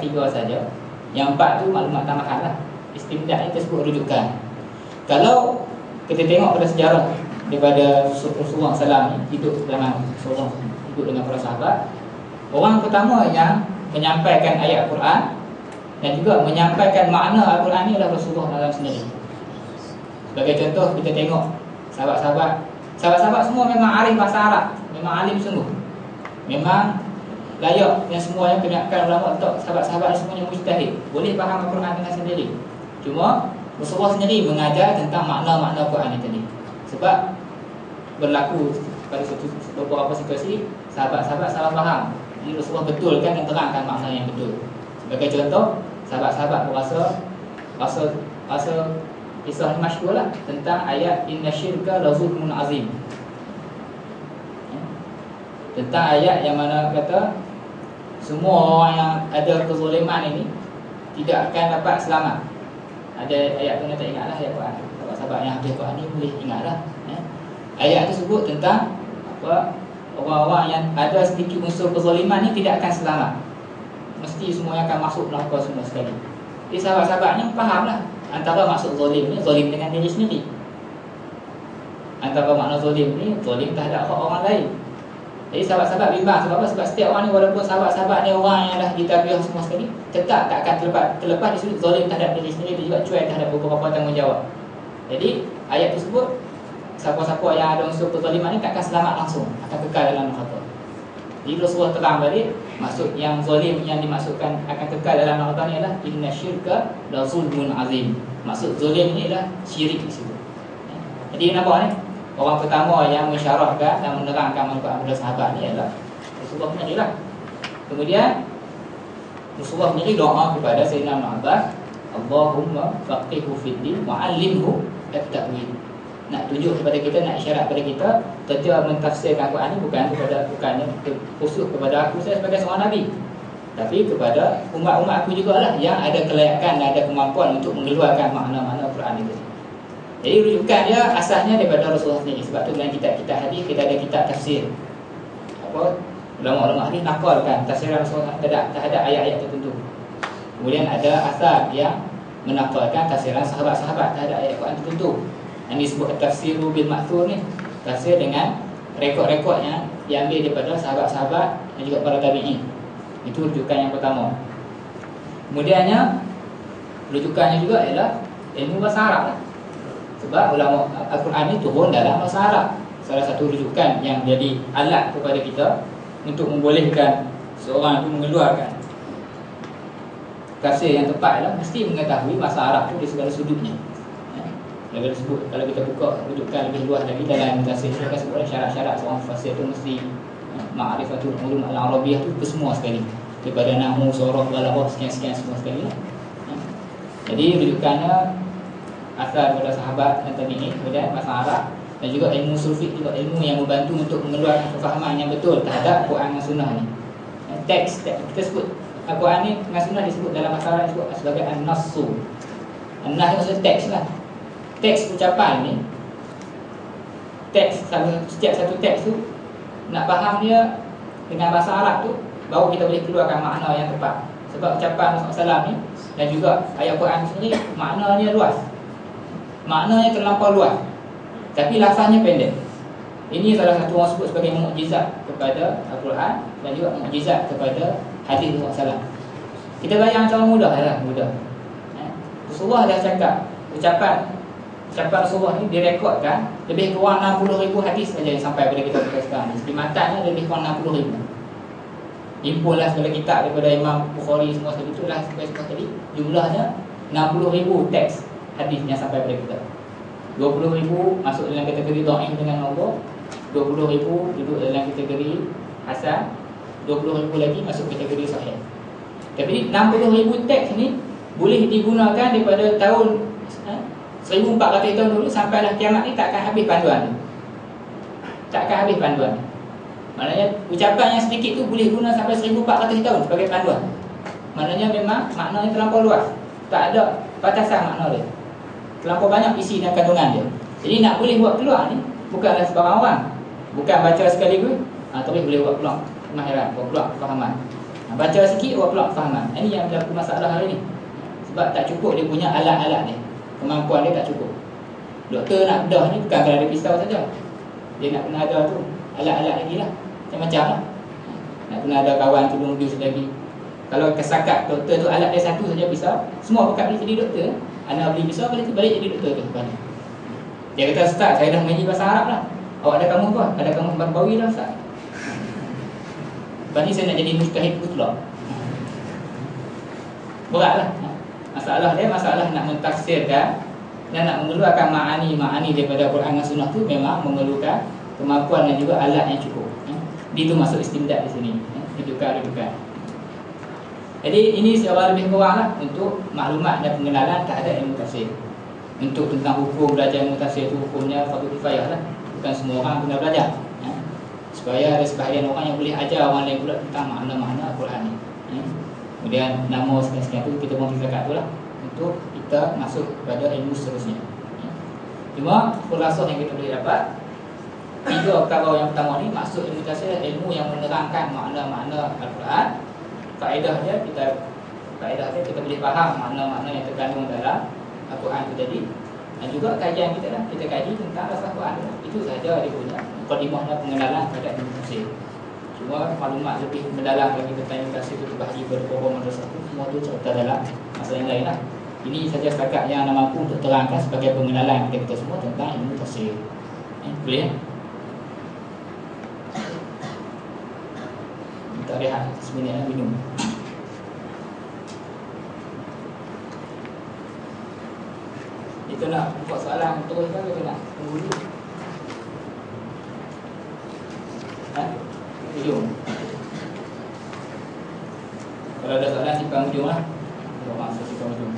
tiga saja. Yang empat tu maklumat tambahan lah. Istimdad itu sebut rujukan. Kalau kita tengok pada sejarah daripada Rasulullah SAW hidup dengan Rasulullah, hidup dengan para sahabat, orang pertama yang menyampaikan ayat Al-Quran dan juga menyampaikan makna Al-Quran ni adalah Rasulullah SAW sendiri. Sebagai contoh, kita tengok sahabat-sahabat semua memang arif bahasa Arab, memang alim sungguh, memang layak yang semua yang kebanyakan ulama letak sahabat-sahabat semuanya mujtahid, boleh faham Al-Quran dengan sendiri. Cuma Rasulullah sendiri mengajar tentang makna-makna Al-Quran ini tadi. Sebab berlaku pada beberapa situasi sahabat-sahabat salah faham, jadi Rasulullah betulkan dan terangkan makna yang betul. Sebagai contoh, sahabat-sahabat rasa kisah ni masyhur lah tentang ayat inna syirka la zulmun azim. Tentang ayat yang mana kata semua orang yang ada kezaliman ini tidak akan dapat selamat. Ada ayat tu, tak ingatlah ayat Quran. Sahabat-sahabat yang habis Quran ni boleh ingatlah. Ayat tu sebut tentang orang-orang yang ada sedikit unsur kezaliman ni tidak akan selamat. Mesti semua yang akan masuk neraka semua sekali. Jadi sahabat-sahabat ni fahamlah antara maksud zalim ni, zalim dengan diri sendiri. Antara makna zalim ni, zalim terhadap hak orang lain. Jadi sahabat-sahabat bimbang. Sebab apa? Sebab setiap orang ni, walaupun sahabat-sahabat ni orang yang dah ditabiah semua sekali, tetap tak akan terlepas di sudut zalim terhadap diri sendiri dan juga cuai terhadap beberapa tanggungjawab. Jadi ayat tersebut, siapa-siapa yang ada unsur kezaliman ni tak akan selamat langsung, akan kekal dalam neraka. Jadi Rasulullah terang balik maksud yang zalim yang dimaksudkan akan kekal dalam neraka ni adalah inna syirka la zulmun azim. Maksud zalim ni adalah syirik di situ. Jadi nampak ni, orang pertama yang mensyarahkan dan menerangkan manfaat pada sahabat ni adalah Rasulullah sendiri lah. Kemudian Rasulullah sendiri doa kepada Sayyidina Abbas, Allahumma faqihhu fid din wa 'allimhu at-ta'wil. Nak tunjuk kepada kita, nak isyarat kepada kita, kerja mentafsirkan Al-Quran ni bukannya khusus kepada aku saya sebagai seorang Nabi, tapi kepada umat-umat aku jugalah yang ada kelayakan dan ada kemampuan untuk mengeluarkan makna-makna Al-Quran itu. Jadi rujukan dia asalnya daripada Rasulullah sendiri. Sebab tu dalam kitab-kitab hadis kita ada kitab tafsir. Ulama-ulama hadis nakalkan tafsiran Rasulullah terhadap ayat-ayat tertentu. Kemudian ada asar yang menakalkan tafsiran sahabat-sahabat terhadap ayat Quran tertentu. Yang disebut tafsiru bil ma'thur ni, tafsir dengan rekod-rekod yang diambil daripada sahabat-sahabat dan juga para tabi'in. Itu rujukan yang pertama. Kemudiannya rujukannya juga ialah ilmu bahasa Arab lah. Sebab ulama Al-Quran ni turun dalam bahasa Arab. Salah satu rujukan yang jadi alat kepada kita untuk membolehkan seorang itu mengeluarkan tafsir yang tepat ialah mesti mengetahui bahasa Arab tu di segala sudutnya. Kalau disebut, kalau kita buka rujukan lebih luas lagi dalam tafsir kita akan sebut syarat-syarat seorang fasir tu mesti ma'rifatul ulum al-arabiyyah tu semua sekali, daripada nahwu, sorof, balaghah, sekian-sekian semua sekali lah. Jadi rujukannya asal daripada sahabat dan tabi'in, kemudian bahasa Arab dan juga ilmu sulfik, juga ilmu yang membantu untuk mengeluarkan kefahaman yang betul terhadap Quran dan Sunnah ni. Teks kita sebut Al-Quran ni dengan Sunnah disebut dalam bahasa Arab disebut sebagai an-nassu. An-nass maksudnya teks lah. Teks ucapan ni, setiap satu teks tu nak faham dia dengan bahasa Arab tu baru kita boleh keluarkan makna yang tepat. Sebab ucapan Rasulullah SAW ni dan juga ayat Quran sendiri maknanya luas. Maknanya terlampau luas, tapi lafaznya pendek. Ini salah satu orang sebut sebagai mukjizat kepada Al-Quran dan juga mukjizat kepada hadis Rasulullah SAW. Kita bayang cara mudah lah, mudah. Rasulullah dah cakap ucapan Rasulullah ni direkodkan lebih kurang 60,000 hadis saja yang sampai pada kita sekarang ni. Di matanya lebih kurang 60,000. Himpunlah segala kitab daripada Imam Bukhari semua sekali itulah sampai sekali. Jumlahnya 60,000 teks hadis yang sampai pada kita. 20,000 masuk dalam kategori dhaif dengan Allah, 20,000 duduk dalam kategori hasan, 20,000 lagi masuk kategori sahih. Tapi 60,000 teks ni boleh digunakan daripada tahun 1400 tahun dulu sampailah kiamat ni, tak akan habis panduan. Tak akan habis panduan. Maknanya ucapan yang sedikit tu boleh guna sampai 1400 tahun sebagai panduan. Maknanya memang maknanya terlampau luas, tak ada batasan makna dia, terlampau banyak isi dan kandungan dia. Jadi nak boleh buat keluar ni bukanlah sebarang orang. Bukan baca sekaligus tapi boleh buat keluar kemahiran, buat keluar kefahaman. Baca sikit awak pula fahaman. Ini yang berlaku masalah hari ni. Sebab tak cukup dia punya alat-alat ni. Kemampuan dia tak cukup. Doktor nak bedah ni bukan kalau ada pisau saja. Dia nak kena ada tu alat-alat lagi lah. Macam-macam lah. Nak kena ada kawan tolong dia lagi. Kalau kesakat doktor tu alat dia satu saja pisau, semua pekat boleh jadi doktor. Anak beli pisau boleh balik jadi doktor tu. Dia kata, Ustaz, saya dah mengaji bahasa Arab lah. Awak ada kamu apa? Ada kamu Barbawi lah Ustaz. Lepas ni saya nak jadi mujtahid pula. Berat lah. Masalah dia, masalah nak mentafsirkan dan nak mengeluarkan ma'ani daripada Quran dan Sunnah tu memang memerlukan kemampuan dan juga alat yang cukup. Itu masuk istimdad di sini. Rujukan. Jadi ini secara lebih kurang lah untuk maklumat dan pengenalan terhadap ilmu tafsir. Untuk tentang hukum belajar ilmu tafsir itu hukumnya fardu kifayah lah. Bukan semua orang kena belajar. Supaya ada sebahagian orang yang boleh ajar orang lain pula tentang makna-makna Al-Quran ni. Kemudian nama sekian-sekian tu kita buang zakat tu lah untuk kita masuk kepada ilmu seterusnya. Cuma khulasah yang kita boleh dapat, tiga perkara yang pertama ni maksud ilmu tafsir, ilmu yang menerangkan makna-makna Al-Quran. Faedah dia kita boleh faham makna-makna yang terkandung dalam Al-Quran itu tadi. Dan juga kajian kita lah, kita kaji tentang asal Quran. Itu sahaja dia punya mukadimah dan pengenalan terhadap ilmu tafsir. Cuma maklumat lebih mendalam lagi tentang ilmu tafsir itu terbahagi beberapa madrasah itu, semua itu cerita dalam masalah yang lain lah. Ini saja setakat yang mampu untuk terangkan sebagai pengenalan kepada kita semua tentang ilmu tafsir. Boleh? Minta rehat seminit minum. Kita nak buat soalan terus kan, kita nak tunggu dulu. Hujung. Kalau ada soalan simpan hujung lah. Kalau masuk simpan hujung.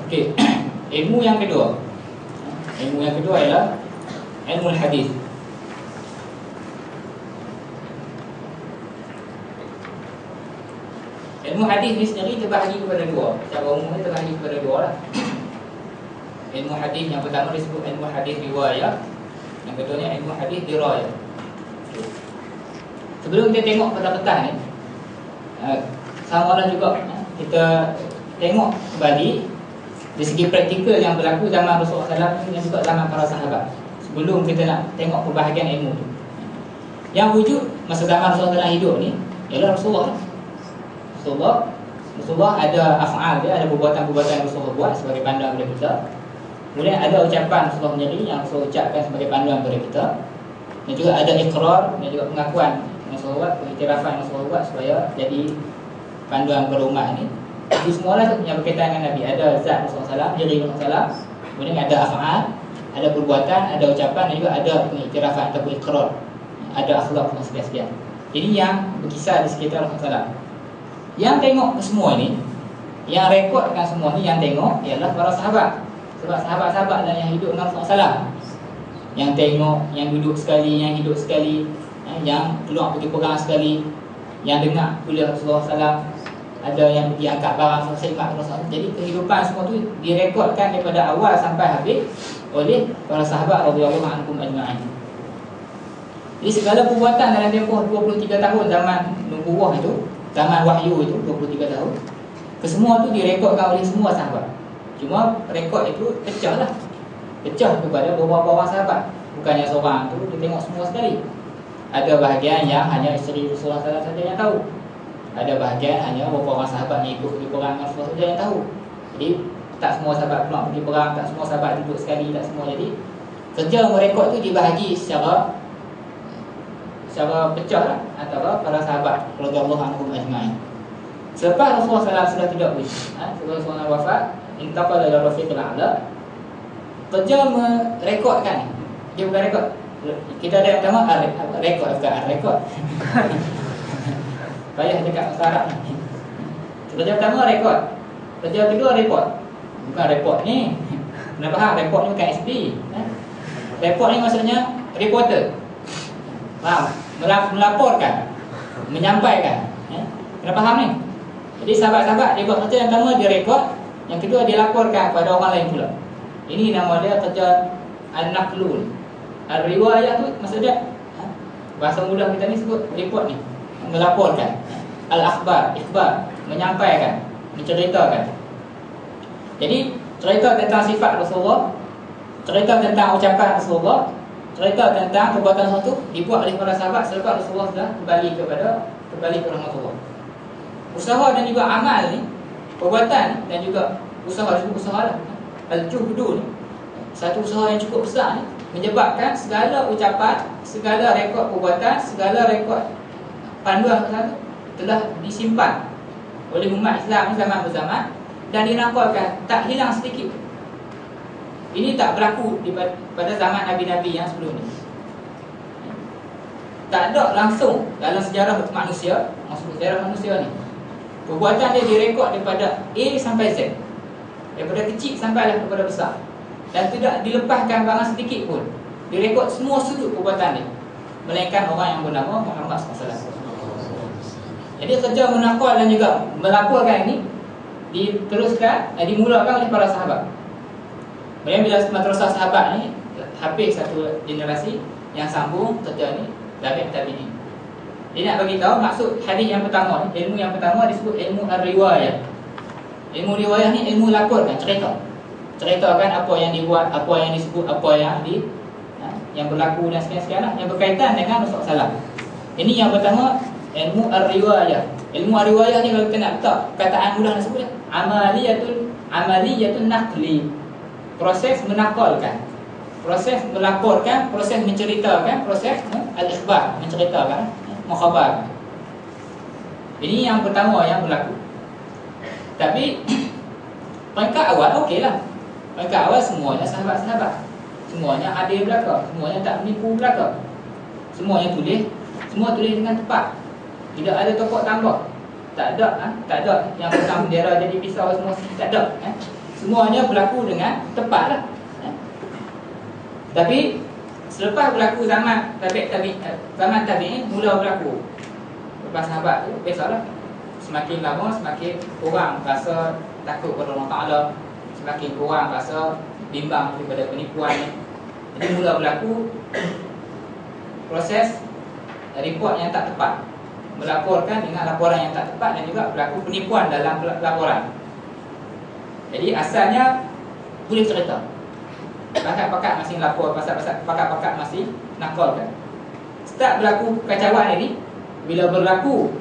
Okey. Ilmu yang kedua ialah ilmu hadis. Ilmu hadis ni sendiri terbahagi kepada dua. Secara umumnya terbahagi kepada dua lah. Ilmu hadis yang pertama disebut ilmu hadis riwayah, yang keduanya ilmu hadis dirayah. Sebelum kita tengok pada petang ni, sama lah juga kita tengok kembali dari segi praktikal yang berlaku zaman Rasulullah SAW dan juga zaman para sahabat. Sebelum kita nak tengok pembahagian ilmu tu, yang wujud masa zaman Rasulullah SAW hidup ni ialah Rasulullah ada af'al dia, ada perbuatan-perbuatan yang Rasulullah buat sebagai panduan kepada kita. Kemudian ada ucapan Rasulullah sendiri yang Rasulullah ucapkan sebagai panduan kepada kita. Dan juga ada iqrar dan juga pengakuan yang Rasulullah buat, pengiktirafan yang Rasulullah buat supaya jadi panduan kepada umat ini. Itu semualah yang berkaitan dengan Nabi. Ada zat Rasulullah SAW, diri Rasulullah SAW. Kemudian ada af'al, ada perbuatan, ada ucapan dan juga ada pengiktirafan ataupun iqrar. Ada akhlak dan sekian-sekian. Jadi yang berkisar di sekitar Rasulullah SAW. Yang tengok semua ni, yang rekodkan semua ni, yang tengok ialah para sahabat. Sebab sahabat-sahabat lah yang hidup dengan Rasulullah SAW. Yang tengok, yang duduk sekali, yang hidup sekali, yang keluar pergi perang sekali, yang dengar kuliah Rasulullah SAW, ada yang diangkat barang seimat Rasulullah. Jadi kehidupan semua tu direkodkan daripada awal sampai habis oleh para sahabat radhiyallahu anhum ajma'in. Jadi segala perbuatan dalam tempoh 23 tahun zaman nubuwah itu, zaman wahyu itu 23 tahun, kesemua tu direkodkan oleh semua sahabat. Cuma rekod itu pecah kepada beberapa orang sahabat. Bukannya seorang tu dia tengok semua sekali. Ada bahagian yang hanya isteri Rasulullah SAW saja yang tahu. Ada bahagian hanya beberapa orang sahabat yang ikut pergi perang Rasulullah saja yang tahu. Jadi tak semua sahabat keluar pergi perang, tak semua sahabat duduk sekali, tak semua. Jadi kerja merekod tu dibahagi secara pecah lah antara para sahabat radhiyallahu anhum ajma'in. Selepas Rasulullah SAW sudah tidak boleh, setelah Rasulullah wafat, intaqala ila rafiqil a'la, kerja merekodkan. Dia bukan rekod. Kita ada yang pertama rekod, bukan rekod. Payah dekat bahasa Arab ni. Kerja pertama rekod, kerja kedua report. Bukan report ni, kena faham, report ni bukan SP. Report ni maksudnya reporter. Faham? Melaporkan, menyampaikan. Kena faham ni. Jadi sahabat-sahabat dia buat kerja yang pertama dia rekod, yang kedua dia laporkan kepada orang lain pula. Ini nama dia kerja an-naqlul. Al-riwayah tu maksud dia bahasa mudah kita ni sebut report ni, melaporkan. Al-akhbar, ikhbar, menyampaikan, menceritakan. Jadi cerita tentang sifat Rasulullah, cerita tentang ucapan Rasulullah, cerita tentang perbuatan Rasul dibuat oleh para sahabat selepas Rasulullah sudah kembali ke Rasulullah. Usaha dan juga amal ni, perbuatan dan juga usaha lah. Al-juhdu ni satu usaha yang cukup besar ni, menyebabkan segala ucapan, segala rekod perbuatan, segala rekod panduan Rasul telah disimpan oleh umat Islam zaman berzaman dan dinakalkan, tak hilang sedikit. Ini tak berlaku pada zaman Nabi-Nabi yang sebelum ni. Tak ada langsung dalam sejarah manusia, maksud sejarah manusia ni, perbuatan dia direkod daripada A sampai Z, daripada kecil sampailah kepada besar, dan tidak dilepaskan barang sedikit pun. Direkod semua sudut perbuatan dia, melainkan orang yang bernama Muhammad SAW. Jadi kerja menakal dan juga melaporkan ini diteruskan, dimulakan oleh para sahabat. Kemudian bila madrasah sahabat ni habis satu generasi yang sambung kerja ni, tabi'in. Dia nak bagi tahu maksud hadis yang pertama ni, ilmu yang pertama disebut ilmu ar-riwayah. Ilmu riwayah ni ilmu laporkan, ceritakan apa yang dibuat, apa yang disebut, apa yang berlaku dan sekian-sekian yang berkaitan dengan Rasulullah SAW. Ini yang pertama, ilmu ar-riwayah. Ilmu ar-riwayah ni kalau kita nak letak kataan mudah nak sebut dia, amaliyatun naqli. Proses menakalkan, proses melaporkan, proses menceritakan, proses al-ikhbar, menceritakan, mukhabar. Ini yang pertama yang berlaku. Tapi peringkat awal okeylah. Peringkat awal semuanya sahabat-sahabat, semuanya adil belaka, semuanya tak menipu belaka, semuanya semua tulis dengan tepat. Tidak ada tokok tambah. Tak ada yang petang bendera jadi pisau semua, tak ada. Semuanya berlaku dengan tepat lah. Tapi selepas berlaku zaman tabi'in mula berlaku. Lepas sahabat tu biasalah, semakin lama semakin kurang rasa takut kepada Allah Ta'ala, semakin kurang rasa bimbang daripada penipuan ni. Jadi mula berlaku proses report yang tak tepat, melaporkan dengan laporan yang tak tepat, dan juga berlaku penipuan dalam laporan. Jadi asalnya boleh cerita, pakat-pakat masih lapor, pakat-pakat masih nakalkan. Start berlaku kekacauan ini bila berlaku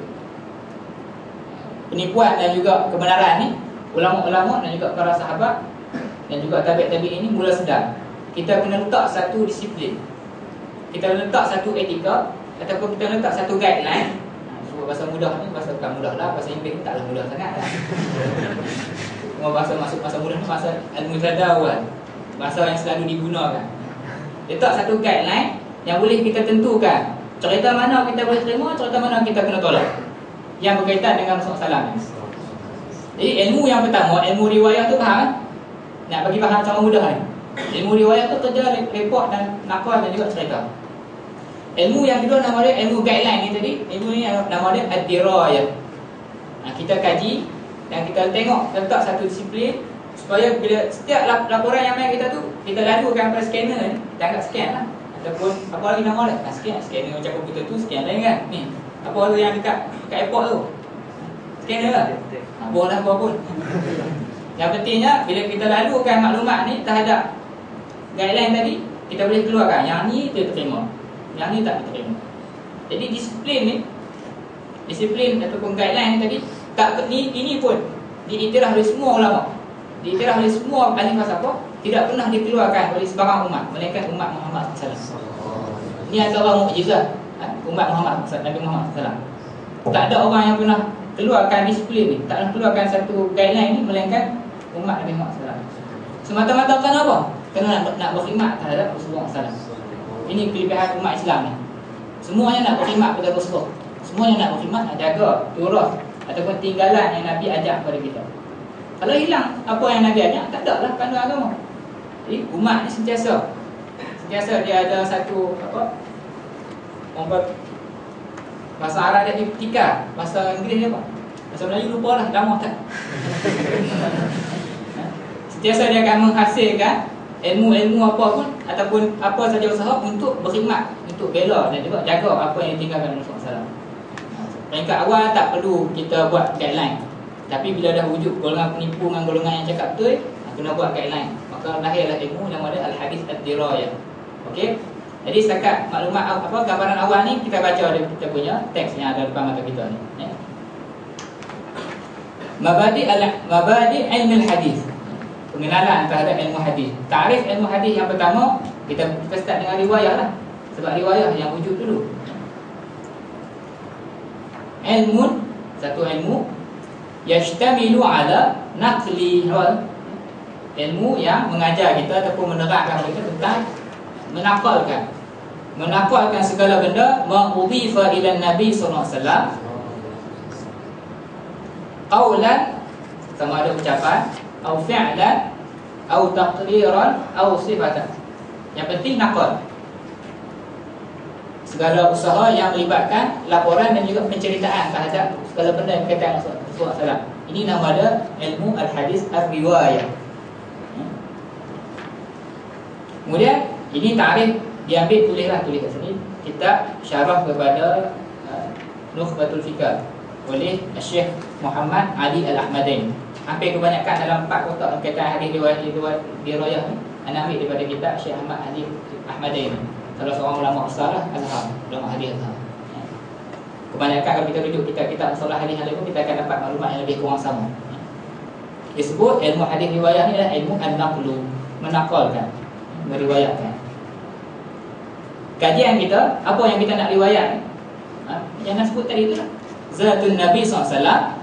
penipuan dan juga kebenaran ni. Ulama-ulama dan juga para sahabat dan juga tabi'in ini mula sedar, kita kena letak satu disiplin, kita letak satu etika, ataupun kita letak satu guideline. Bahasa mudah ni, bahasa bukan mudah lah, bahasa Inggeris ni taklah mudah sangat lah. Semua bahasa masuk bahasa mudah ni bahasa al-muzadawal, bahasa yang selalu digunakan. Letak satu guideline yang boleh kita tentukan cerita mana kita boleh terima, cerita mana kita kena tolak, yang berkaitan dengan Rasulullah SAW. Jadi ilmu yang pertama, ilmu riwayah tu faham? Nak bagi faham cara mudah ni, ilmu riwayah tu kerja report dan nakal dan juga cerita. Ilmu yang kedua nama dia ilmu guideline ni tadi. Ilmu ni nama dia ad-dirayah. Kita kaji dan kita tengok, letak satu disiplin supaya bila setiap laporan yang main kita tu, kita lalukan pada scanner ni, kita anggap scan lah. Ataupun apa lagi nama dia? Scanner macam komputer tu, scan lain kan. Ni, apa tu yang dekat airport tu? Scanner lah. Boleh apa pun. Yang pentingnya bila kita lalukan maklumat ni terhadap guideline tadi, kita boleh keluarkan yang ni dia terima, yang ni tak diterima. Jadi disiplin ataupun guideline tadi ini pun diiktiraf oleh semua ulama, diiktiraf oleh semua ahli falsafah, tidak pernah dikeluarkan oleh sebarang umat melainkan umat Muhammad SAW. Ini antara mukjizat umat Muhammad SAW, Nabi Muhammad SAW. Tak ada orang yang pernah keluarkan disiplin ni, tak pernah keluarkan satu guideline ni melainkan umat Nabi Muhammad SAW. Semata-mata kerana apa? Kerana nak berkhidmat terhadap Rasulullah SAW. Ini kelebihan umat Islam ni. Semuanya nak berkhidmat kepada Rasulullah. Semuanya nak berkhidmat, nak jaga turas ataupun tinggalan yang Nabi ajak kepada kita. Kalau hilang apa yang Nabi ajak, tak ada lah panduan agama. Jadi umat ni sentiasa dia ada satu Bahasa Arab dia ibtikar, bahasa Inggeris dia apa? Bahasa Melayu lupa lah, lama tak. Sentiasa dia akan menghasilkan ilmu-ilmu apa pun ataupun apa saja usaha untuk berkhidmat, untuk bela dan juga jaga apa yang ditinggalkan Rasulullah SAW. Peringkat awal tak perlu kita buat guideline. Tapi bila dah wujud golongan penipu dengan golongan yang cakap betul, kena buat guideline. Maka lahirlah ilmu nama dia Al-Hadis Ad-Dirayah. Okey. Jadi setakat maklumat apa gambaran awal ni kita baca dia kita punya teks yang ada depan mata kita ni, ya. Mabadi' ilmu al-hadis. Pengenalan terhadap ilmu hadis. Tarikh ilmu hadis yang pertama, kita start dengan riwayah lah. Sebab riwayah yang wujud dulu. Ilmun, satu ilmu yashtamilu ala naqli hal. Ilmu yang mengajar kita ataupun menerangkan kita tentang menakwalkan segala benda ma'udhifa ila Nabi sallallahu alaihi wasallam, qawlan sama ada ucapan, atau fi'lan, atau taqriran, atau sifatan. Yang penting naqal. Segala usaha yang melibatkan laporan dan juga penceritaan terhadap segala benda yang berkaitan dengan Rasulullah SAW. Ini nama dia ilmu al-hadis ar-riwayah. Kemudian ini tarikh diambil, tulis kat sini kitab syarah kepada Nukhbatul Fikr oleh Syekh Muhammad Ali Al-Ahmadain. Hampir kebanyakan dalam 4 kotak berkaitan hadis riwayah ni anda ambil daripada kitab Syekh Muhammad Ali Ahmadain, salah seorang ulama besar Azhar, ulama hadis Azhar. Kebanyakan kalau kita rujuk kitab-kitab masalah hadis pun kita akan dapat maklumat yang lebih kurang sama. Disebut ilmu hadis riwayah ni adalah ilmu an-naqlu, menakalkan, meriwayatkan. Kajian kita, apa yang kita nak riwayat, yang nak sebut tadi tu lah, zatun Nabi SAW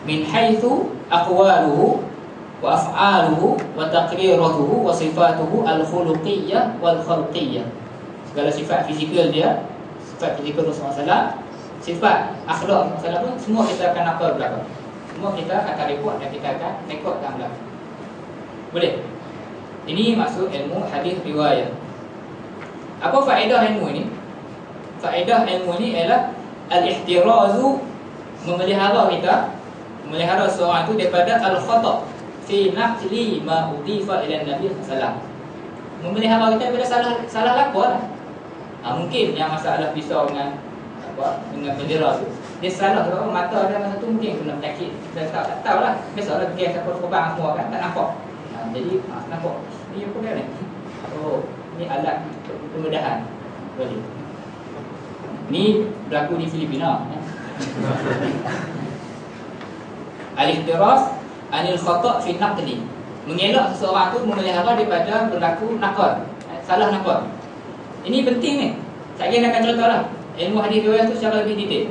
min haithu aqwaluhu wa af'aluhu wa taqriruhu wa sifatuhu al-khuluqiyyah wal khalqiyyah. Segala sifat fizikal dia, sifat fizikal Rasulullah SAW, sifat akhlak Rasulullah pun semua kita akan nakal belakang. Semua kita akan rekod dan kita akan rekod dalam belakang. Boleh? Ini maksud ilmu hadis riwayat. Apa faedah ilmu ini? Faedah ilmu ini ialah al-ihtirazu, memelihara kita, memelihara seorang itu daripada al-khata' fi naqli ma udhifa ila Nabi sallallahu alaihi wasallam. Memelihara kita daripada salah lapor lah. Mungkin yang masalah pisau dengan bendera tu, dia salah kalau mata dia masa tu mungkin kena penyakit. Kita tak tahulah. Biasalah pergi siapa korban semua kan tak nampak. Jadi nampak ni apa kan ni? Oh, ni alat kemudahan. Boleh. Ni berlaku di Filipina. Al-ihtiras anil khata' fi naqli. Mengelak seseorang tu memelihara daripada berlaku nakal, salah nakal. Ini penting ni. Saya akan cerita lah ilmu hadis riwayat tu secara lebih detail.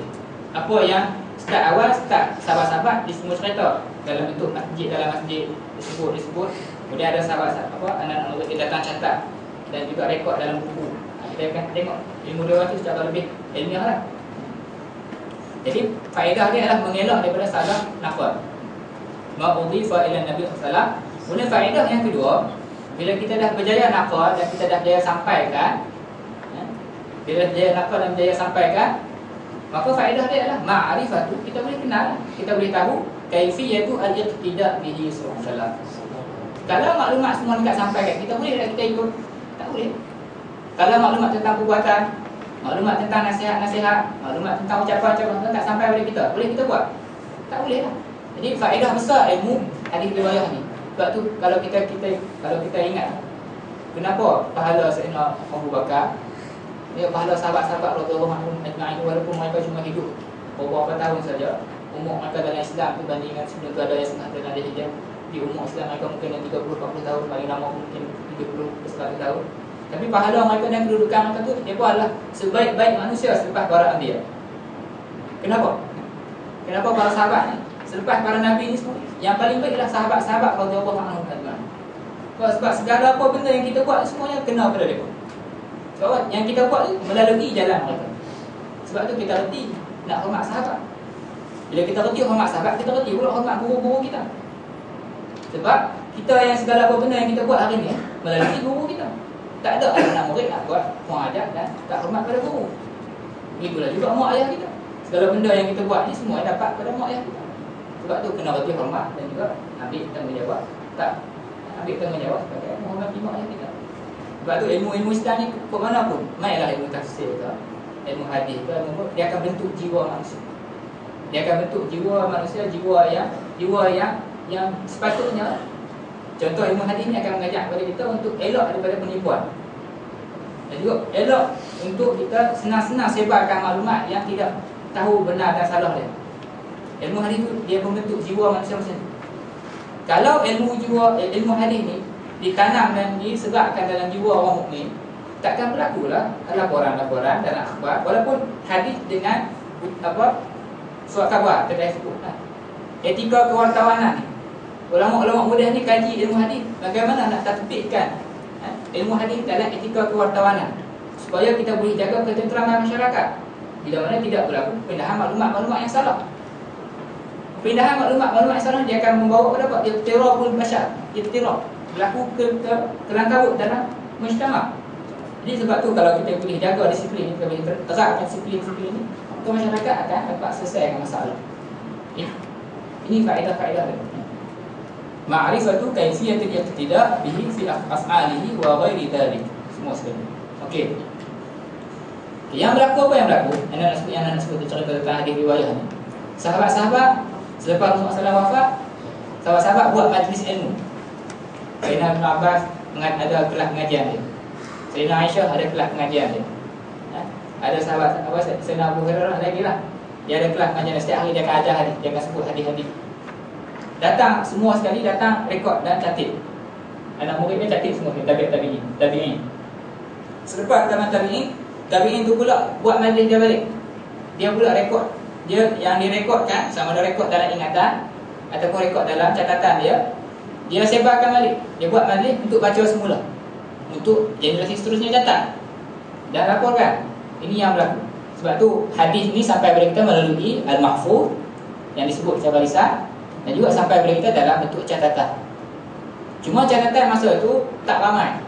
Apa yang start awal, start sahabat-sahabat di semua cerita dalam bentuk masjid, dalam masjid disebut. Kemudian ada sahabat anak-anak murid dia datang catat dan juga rekod dalam buku. Kita akan tengok ilmu riwayat tu secara lebih ilmiah lah. Jadi faedah dia adalah mengelak daripada salah nakal. Ma'udhifa ila Nabi sallallahu alaihi wasallam. Kemudian faedah yang kedua, bila kita dah berjaya nakal dan kita dah berjaya sampaikan, bila berjaya nakal dan berjaya sampaikan, maka faedah dia adalah ma'rifatu, kita boleh kenal, kita boleh tahu kaifiyatu al-iqtida' bihi sallallahu alaihi wasallam. Kalau maklumat semua dekat sampaikan, kita boleh tak kita ikut? Tak boleh. Kalau maklumat tentang perbuatan, maklumat tentang nasihat-nasihat, maklumat tentang ucapan-ucapan tak sampai pada kita, boleh kita buat? Tak boleh lah. Jadi faedah besar ilmu hadis riwayah ni. Sebab tu kalau kita ingat kenapa pahala Sayyidina Abu Bakar, dia pahala sahabat-sahabat radhiyallahu anhum ajma'in, walaupun mereka cuma hidup beberapa tahun saja, umur mereka dalam Islam tu bandingkan sebelum tu ada yang setengah tahun ada hijrah. Di umur Islam mereka mungkin 30-40 tahun, paling lama mungkin 30-100 tahun. Tapi pahala mereka dan kedudukan mereka tu, dia pun adalah sebaik-baik manusia selepas para anbiya. Kenapa? Kenapa para sahabat ni selepas para nabi ni semua yang paling baik adalah sahabat-sahabat radhiyallahu anhum ajma'in. Sebab segala apa benda yang kita buat semuanya kena pada mereka. Sebab yang kita buat tu melalui jalan mereka. Sebab tu kita reti nak hormat sahabat. Bila kita reti hormat sahabat, kita reti pula hormat guru-guru kita. Sebab kita yang segala apa benda yang kita buat hari ni melalui guru kita. Tak ada anak murid nak buat muadat dan tak hormat pada guru. Itulah juga mak ayah kita. segala benda yang kita buat ni semua dapat pada mak ayah kita. Sebab tu kena lebih hormat dan juga ambil tanggungjawab. Tak ambil tanggungjawab sebagai menghormati mak ayah kita. Sebab tu ilmu-ilmu Islam ni ke mana pun, mainlah ilmu tafsir ke, ilmu hadis ke, dia akan bentuk jiwa manusia. Dia akan bentuk jiwa manusia, jiwa yang sepatutnya. Contoh ilmu hadis ni akan mengajak kepada kita untuk elok daripada penipuan. Dan juga elok untuk kita senang-senang sebarkan maklumat yang tidak tahu benar dan salah dia. Ilmu hadis tu dia membentuk jiwa manusia macam tu. Kalau ilmu hadis ni ditanam dan disebarkan dalam jiwa orang mukmin, takkan berlakulah laporan-laporan dalam akhbar walaupun hadis dengan surat khabar tadi sebut. Etika kewartawanan ni. Ulama-ulama muda ni kaji ilmu hadis, bagaimana nak tatbikkan ilmu hadis dalam etika kewartawanan supaya kita boleh jaga ketenteraman masyarakat. Bila mana tidak berlaku pindahan maklumat-maklumat yang salah. Pindahan maklumat-maklumat yang salah dia akan membawa kepada apa? Iftiraqul bashar, iftiraq. Berlaku kelangkabut dalam mujtama'. Jadi sebab tu kalau kita boleh jaga disiplin, kita boleh terapkan disiplin-disiplin ni, maka masyarakat akan dapat selesaikan masalah. Ini faedah-faedah dia. Ma'rifatu kaifiyatil iqtida' bihi fi af'alihi wa ghairi dhalik. Semua sekali. Okey. Yang berlaku apa yang berlaku? Yang nak sebut cerita tentang hadis riwayah ni. Sahabat-sahabat selepas Rasulullah SAW wafat, sahabat-sahabat buat majlis ilmu. Sayyidina Ibn Abbas ada kelas pengajian dia. Sayyidina Aisyah ada kelas pengajian dia. Ada sahabat Sayyidina Abu Hurairah lagi lah. Dia ada kelas pengajian. Setiap hari dia akan ajar hadis, dia akan sebut hadis-hadis. Datang semua sekali, datang rekod dan catat. Anak murid dia catat semua, tabi'in. Selepas zaman tabi'in tu pula buat majlis dia balik. Dia pula rekod. Dia yang direkodkan, sama ada rekod dalam ingatan ataupun rekod dalam catatan dia sebarkan balik. Dia buat majlis untuk baca semula, untuk generasi seterusnya datang dan laporkan. Ini yang berlaku. Sebab tu hadis ni sampai kepada kita melalui al-mahfuz yang disebut secara lisan, dan juga sampai kepada kita dalam bentuk catatan. Cuma catatan masa tu tak ramai.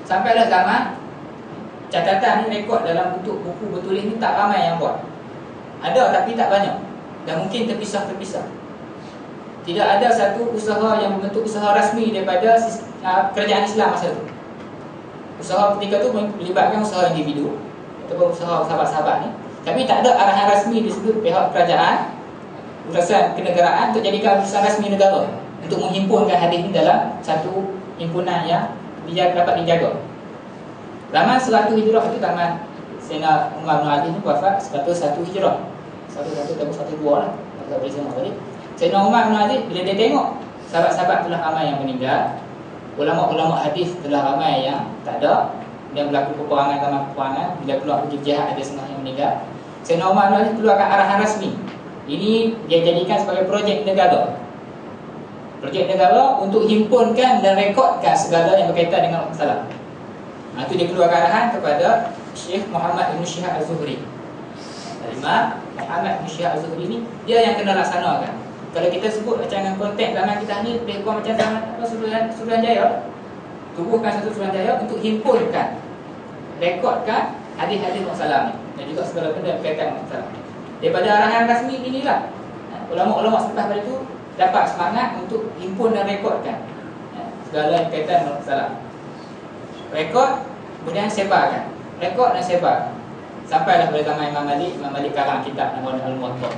Sampailah zaman catatan ni, rekod dalam bentuk buku bertulis ni tak ramai yang buat. Ada tapi tak banyak, dan mungkin terpisah-terpisah. Tidak ada satu usaha yang membentuk usaha rasmi daripada kerajaan Islam masa tu. Usaha ketika tu melibatkan usaha individu ataupun usaha sahabat-sahabat ni, tapi tak ada arahan rasmi disebut pihak kerajaan, urusan kenegaraan untuk jadikan urusan rasmi negara untuk menghimpunkan hadis ini dalam satu himpunan yang dapat dijaga. Zaman 100 Hijrah itu zaman Sayyidina Umar bin Ali ni wafat 101 Hijrah. 101 atau 102 lah. Tak boleh sama tadi. Sayyidina Umar bin Ali bila dia tengok sahabat-sahabat telah ramai yang meninggal, ulama-ulama hadis telah ramai yang tak ada, dan berlaku peperangan, bila keluar pergi jihad ada setengah yang meninggal, Sayyidina Umar bin Ali keluarkan arahan rasmi. Ini dia jadikan sebagai projek negara. Projek negara untuk himpunkan dan rekodkan segala yang berkaitan dengan masalah. Itu dia keluarkan arahan kepada Syekh Muhammad Ibn Shihab Az-Zuhri. Imam Muhammad Ibn Shihab Az-Zuhri ni dia yang kena laksanakan. Kalau kita sebut macam dengan konteks zaman kita ni, lebih kurang macam zaman Suruhanjaya. Tubuhkan satu Suruhanjaya untuk himpunkan, rekodkan hadis-hadis masalah ni, dan juga segala benda yang berkaitan dengan masalah. Daripada arahan rasmi inilah ulama-ulama selepas pada itu dapat semangat untuk himpun dan rekodkan segala yang berkaitan dengan masalah. Rekod, kemudian sebarkan. Rekod dan sebar. Sampailah pada zaman Imam Malik karang kitab nama Al-Muwatta.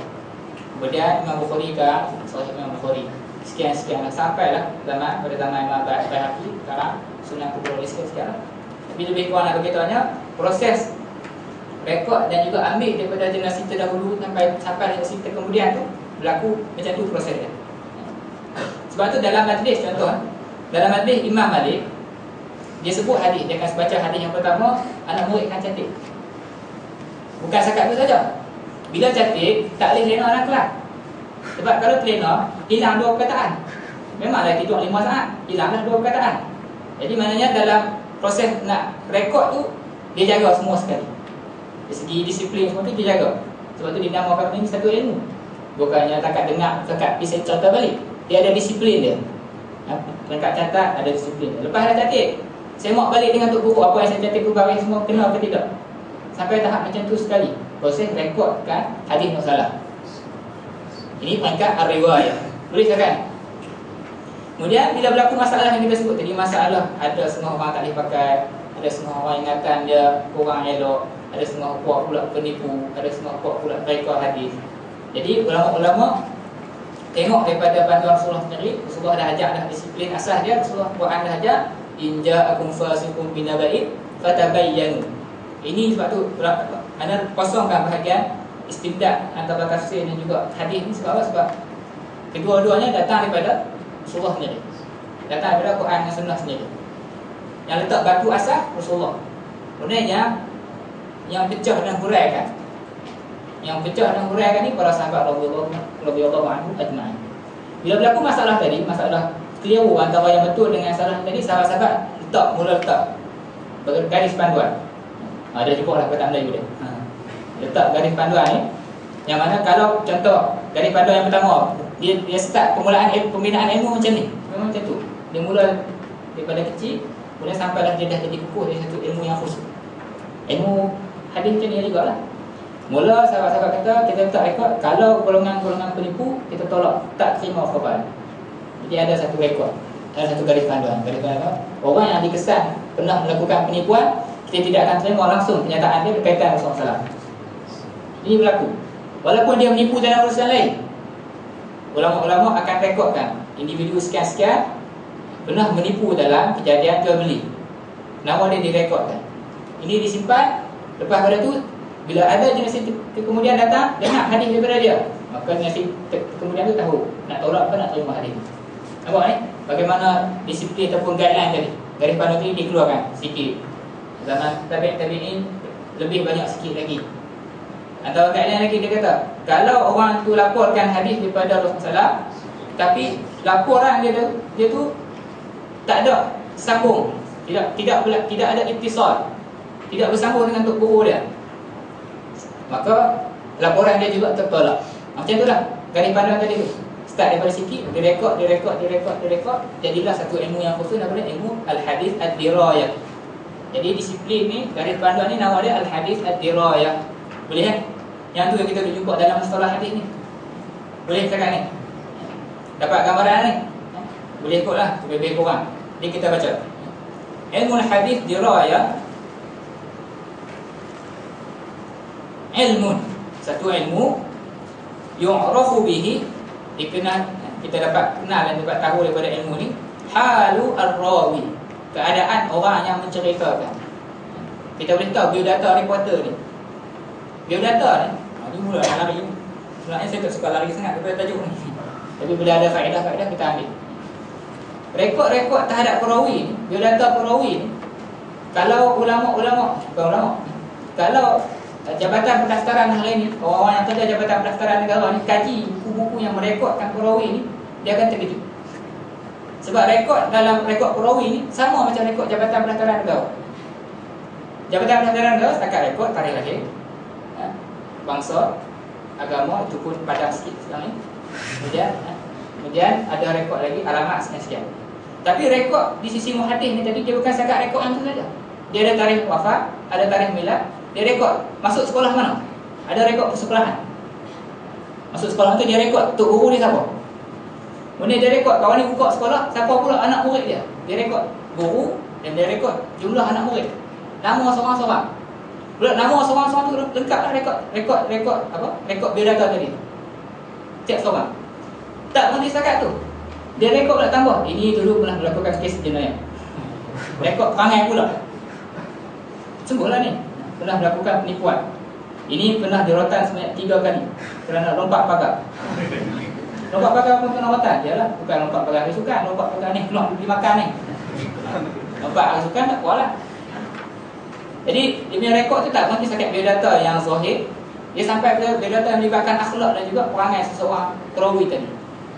Kemudian Imam Bukhari karang Sahih Imam Bukhari. Sekian-sekian sampailah pada zaman Imam Baihaqi karang Sunan Kubra sekian. Tapi lebih kurang nak beritahu banyak proses rekod dan juga ambil daripada generasi terdahulu sampai generasi kemudian tu berlaku macam tu prosesnya. Sebab tu dalam majlis, contoh dalam majlis Imam Malik, dia sebut hadis, dia akan baca hadis yang pertama, anak murid akan catat. Bukan setakat tu saja. Bila catat, tak boleh lena dalam kelas. Sebab kalau terlena, hilang dua perkataan. Memanglah tidur 5 saat, hilanglah dua perkataan. Jadi maknanya dalam proses nak rekod tu, dia jaga semua sekali. Dari segi disiplin semua tu dia jaga. Sebab tu dinamakan ini satu ilmu. Bukannya takat dengar, takat pergi cerita balik. Dia ada disiplin dia. Dekat catat ada disiplin. Lepas dah catat, semak balik dengan tok buku apa yang saya catat tu baris semua kena ke tidak. Sampai tahap macam tu sekali. proses rekodkan hadis masalah. Ini peringkat ar-riwayah. Boleh cakap. Kemudian bila berlaku masalah yang kita sebut tadi, masalah ada setengah orang tak boleh pakai, ada setengah orang ingatan dia kurang elok, ada setengah puak pula penipu, ada setengah puak pula rekod hadis. Jadi ulama-ulama tengok daripada panduan Rasulullah sendiri. Rasulullah dah ajak dah disiplin asas dia. Rasulullah Quran dah ajak, in ja'akum fasiqun binaba'in fatabayyanu. Ini sebab tu ana kosongkan bahagian istimdad antara tafsir dan juga hadis ni. Sebab apa? Sebab kedua-duanya datang daripada Rasulullah sendiri, datang daripada Quran dan Sunnah sendiri. Yang letak batu asas Rasulullah. Kemudian yang pecah dan huraikan, ni para sahabat radhiyallahu anhu ajma'in. Bila berlaku masalah tadi, masalah keliru antara yang betul dengan yang salah tadi, sahabat-sahabat mula letak garis panduan. Ada juga lah kata Melayu dia. Letak garis panduan ni, yang mana kalau contoh garis panduan yang pertama, dia start pembinaan ilmu macam ni. Memang macam tu. Dia mula daripada kecil, kemudian sampailah dia dah jadi kukuh dari satu ilmu yang khusus. Ilmu hadis macam ni juga lah. Mula sahabat-sahabat kata, kita letak rekod, kalau golongan-golongan penipu, kita tolak, tak terima khabar. Jadi ada satu rekod, ada satu garis panduan. Garis panduan, orang yang dikesan pernah melakukan penipuan, kita tidak akan terima langsung kenyataan dia berkaitan dengan Rasulullah SAW. Ini berlaku. Walaupun dia menipu dalam urusan lain, ulama-ulama akan rekodkan individu sekian-sekian pernah menipu dalam kejadian jual beli. Nama dia direkodkan. Ini disimpan. Lepas pada tu, bila ada generasi kemudian datang, dia nak hadis daripada dia, maka generasi kemudian tu tahu nak tolak ke nak terima hadis. Nampak ni? Bagaimana disiplin ataupun guideline tadi, garis panduan ini dikeluarkan sikit. Zaman tabi'in lebih banyak sikit lagi. Antara guideline lagi dia kata, kalau orang tu laporkan hadis daripada Rasulullah SAW, tapi laporan dia tu tak ada sambung, tidak ada ittisal, tidak bersambung dengan tok guru dia, maka laporan dia juga tertolak. Macam itulah garis panduan tadi tu. Start daripada sikit, direkod, jadilah satu ilmu yang khusus, namanya ilmu al-hadis ad-dirayah. Jadi disiplin ni, garis panduan ni nama dia al-hadis ad-dirayah. Boleh kan? Yang tu yang kita jumpa dalam mustalah hadis ni. Boleh cakap ni? Dapat gambaran ni? Boleh ikutlah, lebih kurang. Jadi kita baca. Ilmu al-hadis dirayah, ilmun, satu ilmu yu'rafu bihi, dikenal, kita dapat kenal dan dapat tahu daripada ilmu ni, halu ar-rawi, keadaan orang yang menceritakan. Kita boleh tahu biodata reporter ni. Biodata ni mula lari. Sebenarnya saya tak suka lari sangat daripada tajuk ni. Tapi bila ada faedah-faedah kita ambil. Rekod-rekod terhadap perawi ni, biodata perawi ni, kalau ulama-ulama, bukan ulama, kalau Jabatan Pendaftaran hari ini, orang-orang yang kerja Jabatan Pendaftaran Negara ni kaji buku-buku yang merekodkan perawi ni, dia akan terkejut. Sebab rekod dalam rekod perawi ni sama macam rekod Jabatan Pendaftaran Negara. Jabatan Pendaftaran Negara setakat rekod tarikh lahir, bangsa, agama, itu pun padang sikit sekarang ni. Kemudian ada rekod lagi alamat sekian-sekian. Tapi rekod di sisi muhadis ni tadi, dia bukan setakat rekod yang tu saja. Dia ada tarikh wafat, ada tarikh milad. Dia rekod masuk sekolah mana, ada rekod persekolahan. Masuk sekolah tu dia rekod tok guru dia siapa. Kemudian dia rekod kawan ni buka sekolah, siapa pula anak murid dia. Dia rekod guru dan dia rekod jumlah anak murid, nama seorang-seorang. Pula nama seorang-seorang tu lengkaplah rekod apa? Rekod biodata tadi. Tiap seorang. Tak berhenti setakat tu. Dia rekod pula tambah, ini dulu pernah melakukan kes jenayah. Rekod perangai pula. Sungguhlah ni, pernah melakukan penipuan. Ini pernah dirotan sebanyak 3 kali kerana lompat pagar. Lompat pagar pun kena rotan. Yalah, bukan lompat pagar hari sukan, lompat pagar ni keluar pergi makan ni. Lompat hari sukan tak kuat lah. Jadi dia punya rekod tu tak berhenti setakat biodata yang zahir. Dia sampai ke biodata yang melibatkan akhlak dan juga perangai seseorang perawi tadi.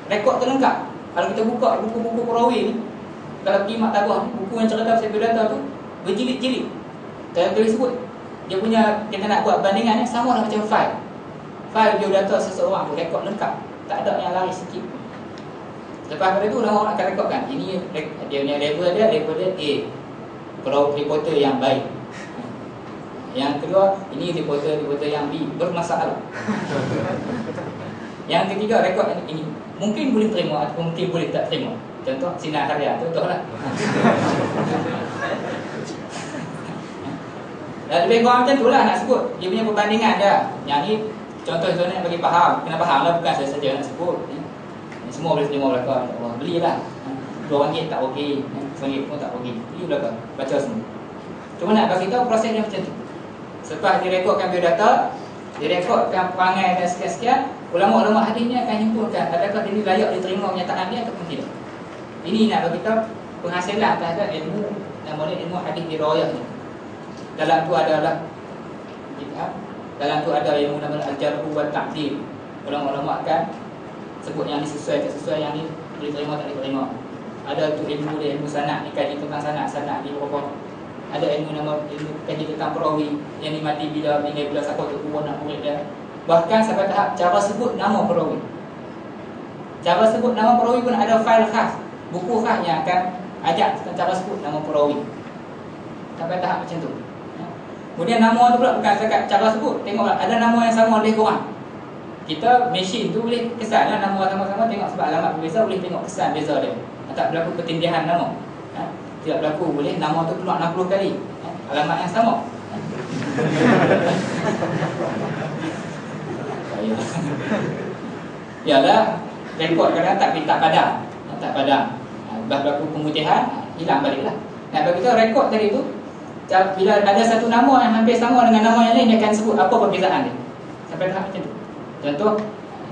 Rekod tu lengkap. Kalau kita buka buku-buku perawi ni, kalau pergi maktabah, buku yang cerita pasal biodata tu berjilid-jilid. Kalau kita sebut, dia punya, kita nak buat bandingan ni sama lah macam file biodata seseorang tu, rekod lengkap, tak ada yang lari sikit. Lepas pada tu orang akan rekodkan, ini dia punya level dia A, reporter yang baik. Yang kedua, ini reporter yang B bermasalah. Yang ketiga, rekod ini mungkin boleh terima atau mungkin boleh tak terima. Contoh Sinar Harian, contohlah. Dan lebih kurang macam tu lah nak sebut. Dia punya perbandingan dia. Yang ni contoh-contohnya bagi faham. Kena faham lah, bukan saya saja nak sebut. Semua boleh terima belakang. Allah, belilah. RM2 tak okey, RM1 pun tak okey. Beli belakang, baca semua. Cuma nak bagi tahu proses dia macam tu. Selepas direkodkan biodata, direkodkan perangai dan sekian-sekian, ulama-ulama hadis ni akan himpunkan adakah ini layak diterima kenyataan dia ataupun tidak. Ini nak bagi tahu penghasilan terhadap ilmu, namanya ilmu hadis riwayat ni. Dalam tu adalah dalam tu ada ilmu namanya al-jarh wa ta'dil. Ulama-ulama akan sebut yang ni sesuai tak sesuai, yang ni boleh terima tak diterima. Ada tu ilmu dia, ilmu sanad, ni kaji tentang sanad ni berapa. Ada ilmu nama ilmu kaji tentang perawi, yang ni mati bila meninggal bila siapa tu kubur nak murid dia. Bahkan sampai tahap cara sebut nama perawi. Cara sebut nama perawi pun ada fail khas, buku khas yang akan ajak tentang cara sebut nama perawi. Sampai tahap macam tu. Kemudian nama tu pula bukan setakat cara sebut. Tengoklah ada nama yang sama lebih kurang. Kita mesin tu boleh kesan lah nama sama-sama, tengok sebab alamat berbeza boleh tengok kesan beza dia. Tak berlaku pertindihan nama. Tidak berlaku boleh nama tu keluar 60 kali. Alamat yang sama. Yalah, rekod kadang tak padam. Tak padam. Berlaku pemutihan, hilang baliklah. Nah, bagi tahu rekod tadi tu, bila ada satu nama yang hampir sama dengan nama yang lain, dia akan sebut apa perbezaan dia. Sampai tahap macam tu. Contoh,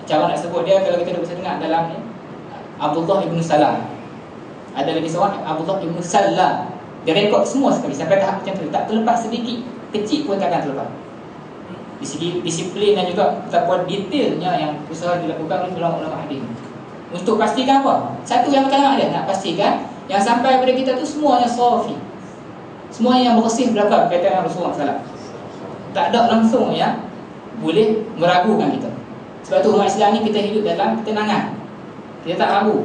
cara nak sebut dia kalau kita dah bisa dengar dalam ni, Abdullah ibn Salam. Ada lagi seorang Abdullah ibn Salam. Dia rekod semua sekali sampai tahap macam tu. Tak terlepas sedikit, kecil pun takkan terlepas. Di segi disiplin dan juga betapa detailnya yang usaha dilakukan oleh ulama-ulama hadis. Untuk pastikan apa? Satu yang pertama dia nak pastikan yang sampai pada kita tu semuanya safi. Semuanya yang bersih belakang kaitan Rasulullah SAW. Tak ada langsung yang boleh meragukan kita. Sebab tu umat Islam ni kita hidup dalam ketenangan. Kita tak ragu.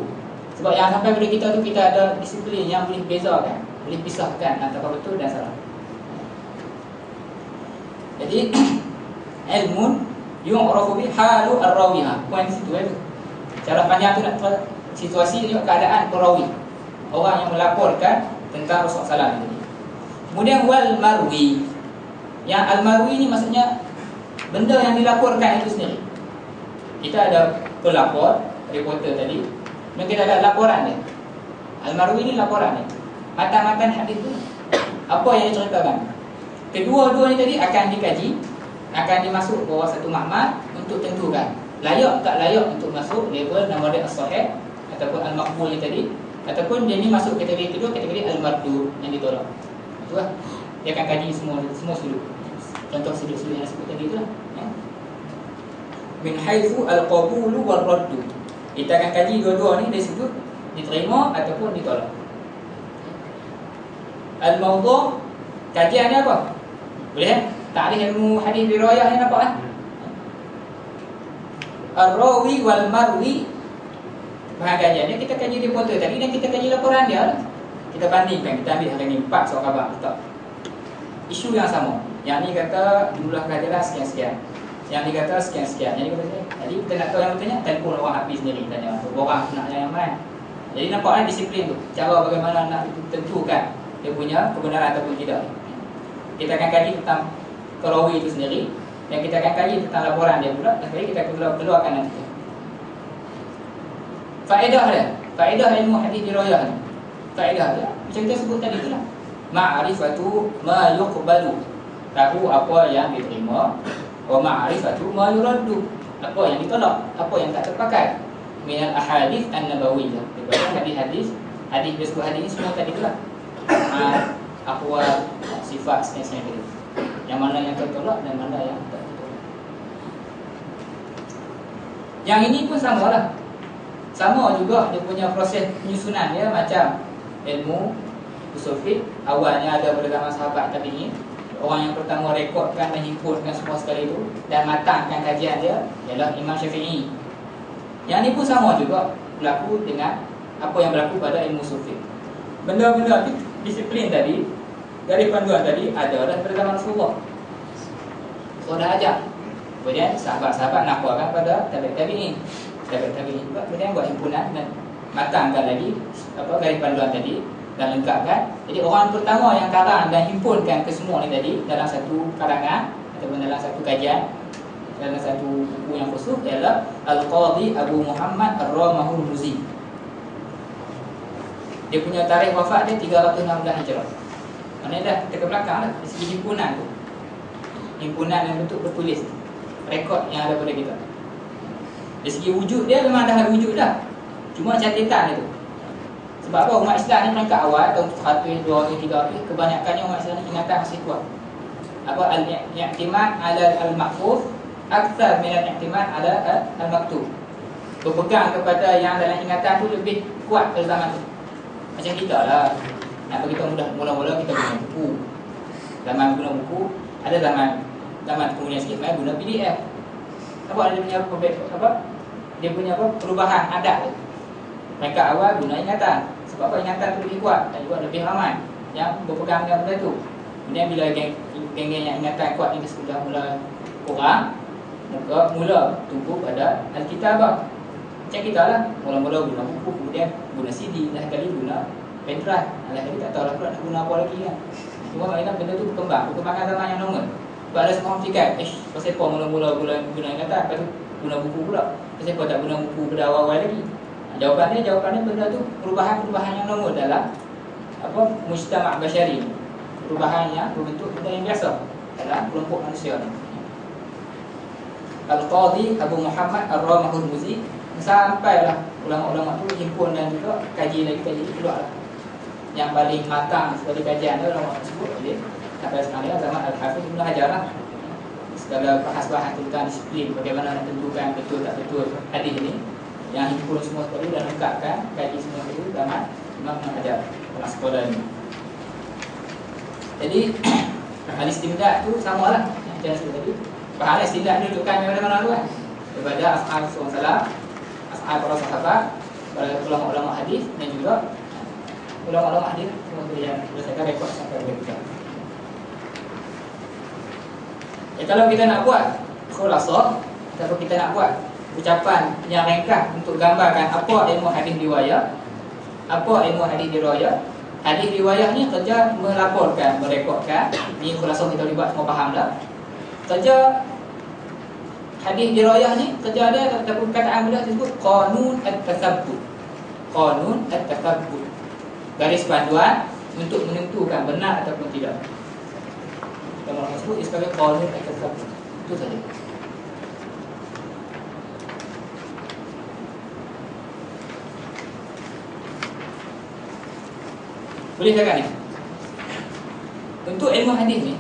Sebab yang sampai pada kita tu kita ada disiplin yang boleh bezakan, boleh pisahkan antara betul dan salah. Jadi ilmun yu'rafu bi halu ar-rawiha. Poin situ tu. Cara panjang tu nak situasi juga keadaan perawi. Orang yang melaporkan tentang Rasulullah SAW. Kemudian wal marwi. Yang al-marwi ni maksudnya benda yang dilaporkan itu sendiri. Kita ada pelapor, reporter tadi, dan kita ada laporan dia. Al-marwi ni laporan dia. Matan-matan hadis tu apa yang diceritakan. Kedua-dua ni tadi akan dikaji, akan dimasuk bawah satu makmal untuk tentukan layak tak layak untuk masuk label nama dia as-sahih ataupun al-maqbul ni tadi, ataupun dia ni masuk kategori kedua, kategori al-mardu yang ditolak. Itulah. Dia akan kaji semua sudut. Contoh sudut-sudut yang disebut tadi itulah. Min haitsu al-qabulu wal raddu. Kita akan kaji dua-dua ni dari sudut diterima ataupun ditolak. Al-mawdu' kajiannya apa? Boleh? Ta'rif ilmu hadis riwayah ni nampak kan? Ar-rawi wal marwi. Bahan kajiannya kita kaji reporter tadi dan kita kaji laporan dia. Kita bandingkan, kita ambil hari ni 4 surat khabar kita. Isu yang sama. Yang ni kata jumlah kehadiran sekian-sekian. Yang ni kata sekian-sekian. Yang ni kata sekian. Jadi kita nak tahu yang betulnya, telefon orang Hafiz sendiri tanya. Orang nak yang mana. Jadi nampaknya disiplin tu. Cara bagaimana nak tentukan dia punya kebenaran ataupun tidak. Kita akan kaji tentang perawi itu sendiri, dan kita akan kaji tentang laporan dia pula, dan sekali kita akan keluarkan nanti. Faedah dia, faedah ilmu hadis riwayah ni. Faedah dia, macam kita sebut tadi itulah. Ma'rifatu ma yuqbalu. Tahu apa yang diterima, wa ma'rifatu ma yuraddu. Apa yang ditolak, apa yang tak terpakai. Minal ahadits an-nabawiyyah. Dibanding hadis-hadis, hadis disebut hadis ni semua tadi itulah. Aqwal, sifat sekian-sekian tadi. Yang mana yang tertolak dan mana yang tak tertolak. Yang ini pun sama lah. Sama juga dia punya proses penyusunan dia macam ilmu usul fiqh. Awalnya ada pada zaman sahabat tabi'in. Orang yang pertama rekodkan dan himpunkan semua sekali itu dan matangkan kajian dia ialah Imam Syafi'i. Yang ini pun sama juga berlaku dengan apa yang berlaku pada ilmu usul fiqh. Benda-benda disiplin tadi, dari panduan tadi adalah pada zaman Rasulullah. Rasulullah dah ajar. Kemudian sahabat-sahabat nampakkan pada tabi'in juga, kemudian buat himpunan dan matangkan lagi garis panduan tadi dan lengkapkan. Jadi orang pertama yang karang dan himpunkan kesemua ni tadi dalam satu karangan ataupun dalam satu kajian, dalam satu buku yang khusus ialah Al-Qadhi Abu Muhammad Ar-Ramahul-Muzi. Dia punya tarikh wafat dia 316 Hijrah. Maknanya dah kita ke belakang lah dari segi himpunan tu. Himpunan yang bentuk bertulis, rekod yang ada pada kita. Dari segi wujud dia memang dah ada wujud dah. Cuma catatan itu. Sebab apa? Umat Islam ni peringkat awal tahun 100, 200, 300, kebanyakannya umat Islam ni ingatan masih kuat. Apa? Al-i'timad ala al-mahfuz akthar min al-i'timad ala al-maktub. Berpegang kepada yang dalam ingatan tu lebih kuat pada zaman tu. Macam kita lah. Nak bagi tahu mudah, mula-mula kita guna buku. Zaman guna buku, ada zaman kemudian sikit main guna PDF. Apa dia punya dia punya perubahan adat tu. Mereka awal guna ingatan. Sebab apa? Ingatan tu lebih kuat dan juga lebih ramai yang berpegang dengan benda tu. Kemudian bila geng-geng yang ingatan kuat ni sudah mula kurang, mula tumbuh pada Alkitabah. Macam kita lah, mula-mula guna buku, kemudian guna CD, dah kali guna pendrive. Dah kali tak tahu lah pula nak guna apa lagi kan. Cuma maknanya benda tu perkembangan zaman yang normal. Sebab ada semua orang fikir, pasal apa mula-mula guna ingatan, lepas tu guna buku pula. Pasal apa tak guna buku pada awal-awal lagi. Jawapannya benda tu perubahan yang normal dalam mujtama' basyari. Perubahan yang berbentuk benda yang biasa dalam kelompok manusia ni. Al-Qadhi Abu Muhammad Ar-Ramahul-Muzi, sampailah ulama-ulama tu himpun dan juga kaji keluar lah. Yang paling matang sekali kajian dia ulama tersebut dia sampai sekarang zaman Al-Hafidh Ibn Hajar lah. Segala bahas-bahas tentang disiplin, bagaimana nak tentukan betul tak betul hadis ini, yang himpun semua sekali dan lengkapkan kaji semua itu zaman Imam Ibn Hajar dalam sekolah ni. Jadi al-istimdad tu samalah macam saya tadi. Bahan istimdad ni rujukan daripada mana tu kan? Daripada ashab Rasulullah, ashab para sahabat, para ulama-ulama hadis dan juga ulama-ulama hadis semua tu yang berdasarkan rekod sampai kepada kita. Kalau kita nak buat khulasah ataupun kita nak buat ucapan yang ringkas untuk gambarkan apa ilmu hadis riwayat, apa ilmu hadis riwayat. Hadis riwayat ni kerja melaporkan, merekodkan. Ni khulasah kita boleh buat semua faham dah. Kerja hadis riwayat ni kerja dia ataupun kataan mudah disebut qanun at-tathabbut. Qanun at-tathabbut. Garis panduan untuk menentukan benar ataupun tidak. Kita mahu sebut sebagai qanun at-tathabbut. Itu saja. Boleh cakap ni. Untuk ilmu hadis ni